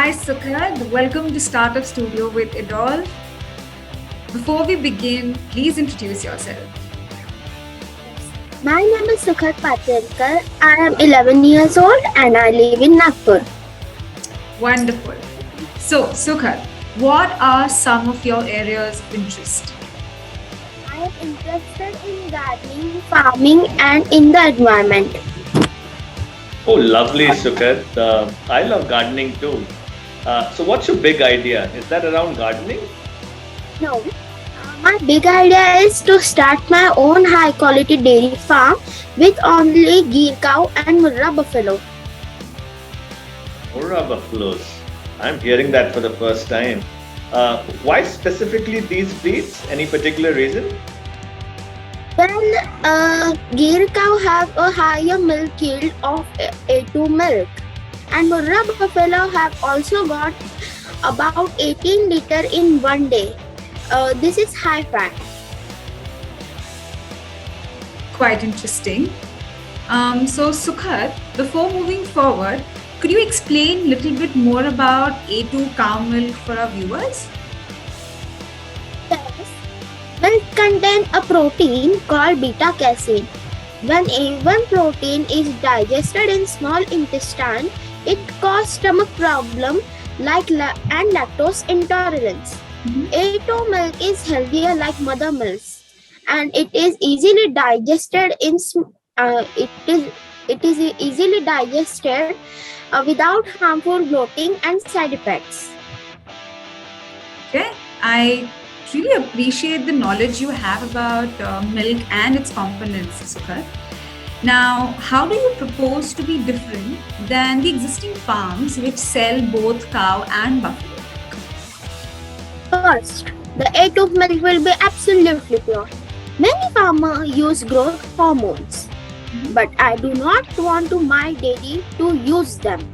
Hi Sukhad, welcome to Startup Studio with Idol. Before we begin, please introduce yourself. My name is Sukhat Patilkar. I am 11 years old and I live in Nagpur. Wonderful. So Sukhad, what are some of your areas of interest? I am interested in gardening, farming, and in the environment. Oh, lovely, Sukhat. I love gardening too. So, what's your big idea? Is that around gardening? No, my big idea is to start my own high quality dairy farm with only Gir cow and Murrah buffalo. Murrah buffaloes. I'm hearing that for the first time. Why specifically these breeds? Any particular reason? Well, Gir cow have a higher milk yield of A2 milk, and Murrah buffalo have also got about 18 liter in one day. This is high fat. Quite interesting. So Sukhad, before moving forward, could you explain a little bit more about A2 cow milk for our viewers? Yes. Milk contain a protein called beta casein. When A1 protein is digested in small intestine, it causes stomach problem like and lactose intolerance. A2 milk is healthier like mother milk, and it is easily digested easily digested without harmful bloating and side effects. Okay, I really appreciate the knowledge you have about milk and its components, Sukhad. Now, how do you propose to be different than the existing farms which sell both cow and buffalo? First, the A2 milk will be absolutely pure. Many farmers use growth hormones, but I do not want to my dairy to use them.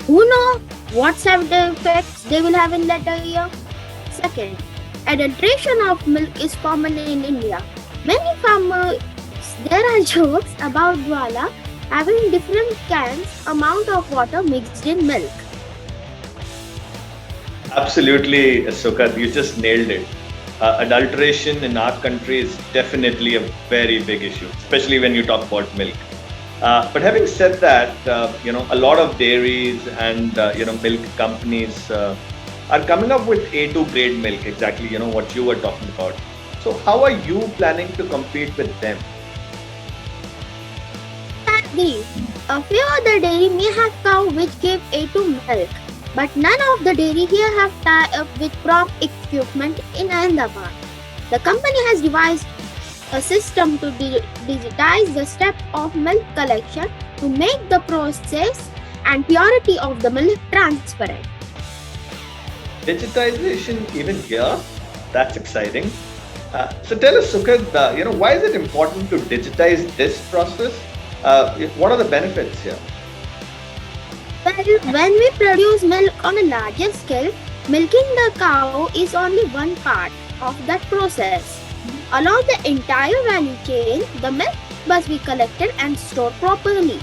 Who know what side effects they will have in later year? Second, adulteration of milk is common in India. Many farmers, there are jokes about Dwala having different cans amount of water mixed in milk. Absolutely, Sukhat. You just nailed it. Adulteration in our country is definitely a very big issue, especially when you talk about milk. But having said that, a lot of dairies and milk companies are coming up with A2 grade milk, exactly what you were talking about. So how are you planning to compete with them? Sadly, a few other dairy may have cow which give A2 milk, but none of the dairy here have tied up with prop equipment in Ahmedabad. The company has devised a system to digitize the step of milk collection to make the process and purity of the milk transparent. Digitization even here? That's exciting. So tell us, Sukhat, why is it important to digitize this process? What are the benefits here? Well, when we produce milk on a larger scale, milking the cow is only one part of that process. Along the entire value chain, the milk must be collected and stored properly.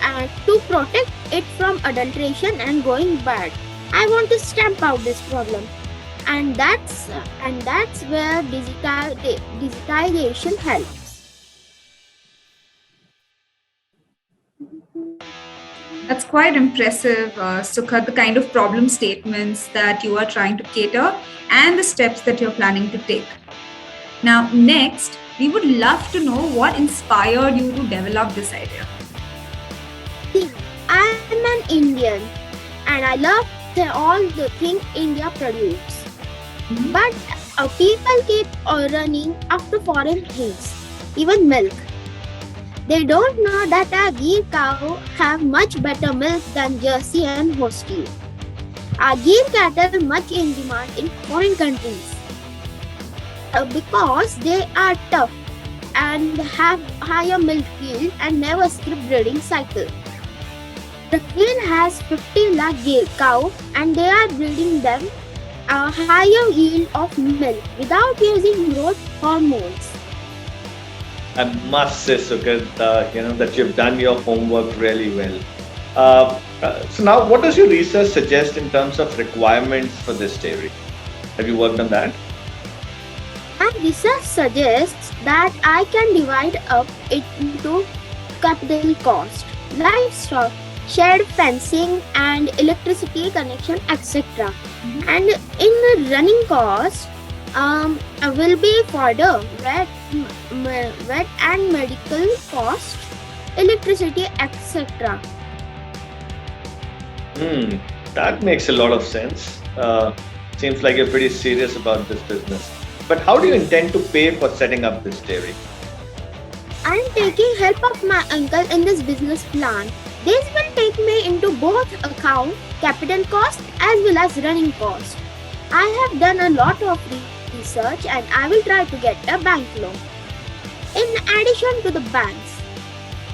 And to protect it from adulteration and going bad, I want to stamp out this problem. And that's where digitization helps. That's quite impressive, Sukha, the kind of problem statements that you are trying to cater and the steps that you're planning to take. Now, next, we would love to know what inspired you to develop this idea. See, I'm an Indian and I love all the things India produces. But people keep running after foreign things, even milk. They don't know that our Gir cow have much better milk than Jersey and Holstein. Our Gir cattle much in demand in foreign countries because they are tough and have higher milk yield and never skip breeding cycle. Brazil has 50 lakh Gir cow and they are breeding them a higher yield of milk without using growth hormones. I must say, Sukhat, that you've done your homework really well. So now, what does your research suggest in terms of requirements for this dairy? Have you worked on that? My research suggests that I can divide up it into capital cost, livestock, shed fencing and electricity connection, etc. And in the running cost, will be fodder, vet and medical cost, electricity, etc. That makes a lot of sense. Seems like you're pretty serious about this business. But how do you intend to pay for setting up this dairy? I am taking help of my uncle in this business plan. This will take me into both account capital cost as well as running cost. I have done a lot of research and I will try to get a bank loan. In addition to the banks,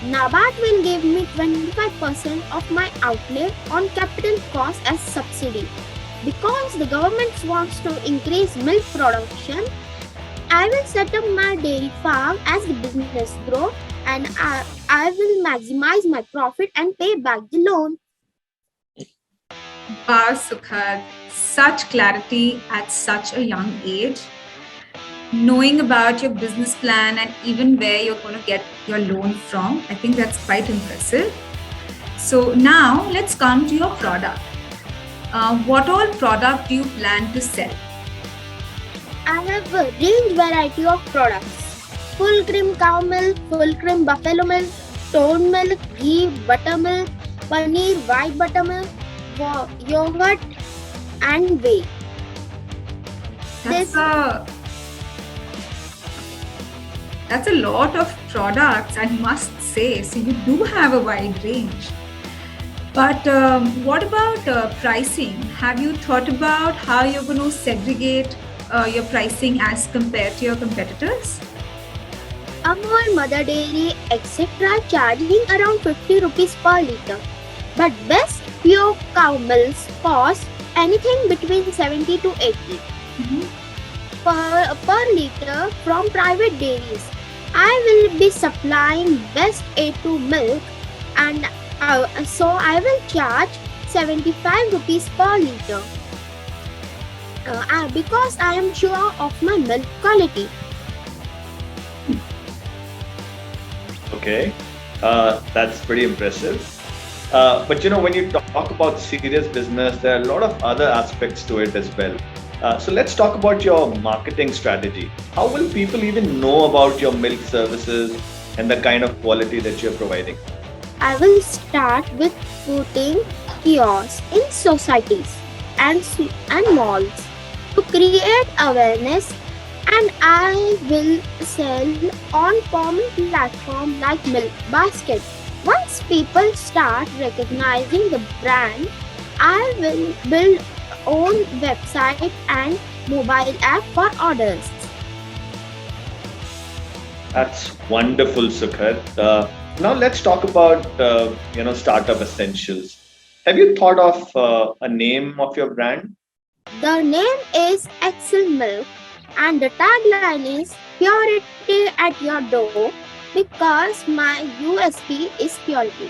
NABARD will give me 25% of my outlay on capital cost as subsidy. Because the government wants to increase milk production, I will set up my dairy farm as the business grows and I will maximize my profit and pay back the loan. Wow, Sukhad, such clarity at such a young age. Knowing about your business plan and even where you're going to get your loan from, I think that's quite impressive. So now let's come to your product. What all product do you plan to sell? I have a range variety of products. Full cream cow milk, full cream buffalo milk, toned milk, ghee, buttermilk, paneer, white buttermilk, yogurt and whey. That's a lot of products, I must say. So you do have a wide range. But what about pricing? Have you thought about how you're going to segregate your pricing as compared to your competitors? Amul, Mother Dairy, etc. charging around 50 rupees per litre. But best pure cow milks cost anything between 70 to 80 per litre from private dairies. I will be supplying best A2 milk and so I will charge 75 rupees per litre because I am sure of my milk quality. Okay, that's pretty impressive. But when you talk about serious business, there are a lot of other aspects to it as well. So let's talk about your marketing strategy. How will people even know about your milk services and the kind of quality that you're providing? I will start with putting kiosks in societies and malls to create awareness, and I will sell on common platforms like Milk Basket. Once people start recognizing the brand, I will build own website and mobile app for orders. That's wonderful, Sukhad. Now let's talk about startup essentials. Have you thought of a name of your brand? The name is Excel Milk and the tagline is Purity at your door because my USP is purity.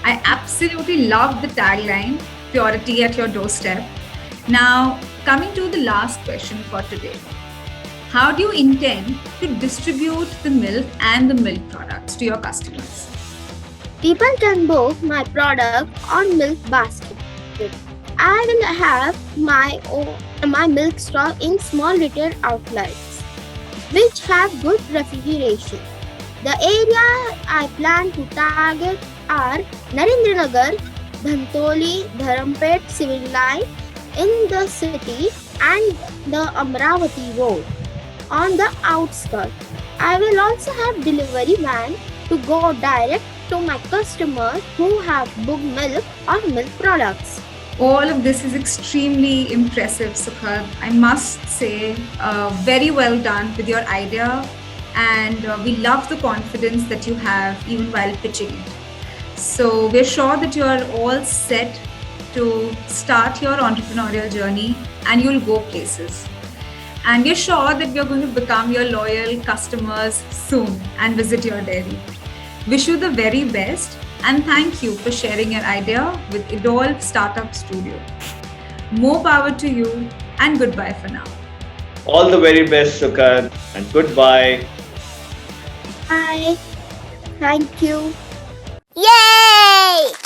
I absolutely love the tagline, purity at your doorstep. Now, coming to the last question for today. How do you intend to distribute the milk and the milk products to your customers? People can book my product on Milk Basket. I will have my milk stock in small retail outlets, which have good refrigeration. The area I plan to target are Narendranagar, Dhantoli, Dharampet civil line in the city and the Amravati road on the outskirts. I will also have delivery van to go direct to my customers who have booked milk or milk products. All of this is extremely impressive, Sukhad. I must say, very well done with your idea, and we love the confidence that you have even while pitching it. So we're sure that you're all set to start your entrepreneurial journey and you'll go places. And we're sure that we're going to become your loyal customers soon and visit your dairy. Wish you the very best and thank you for sharing your idea with Evolve Startup Studio. More power to you and goodbye for now. All the very best, Sukhat, and goodbye. Bye. Thank you. Yay!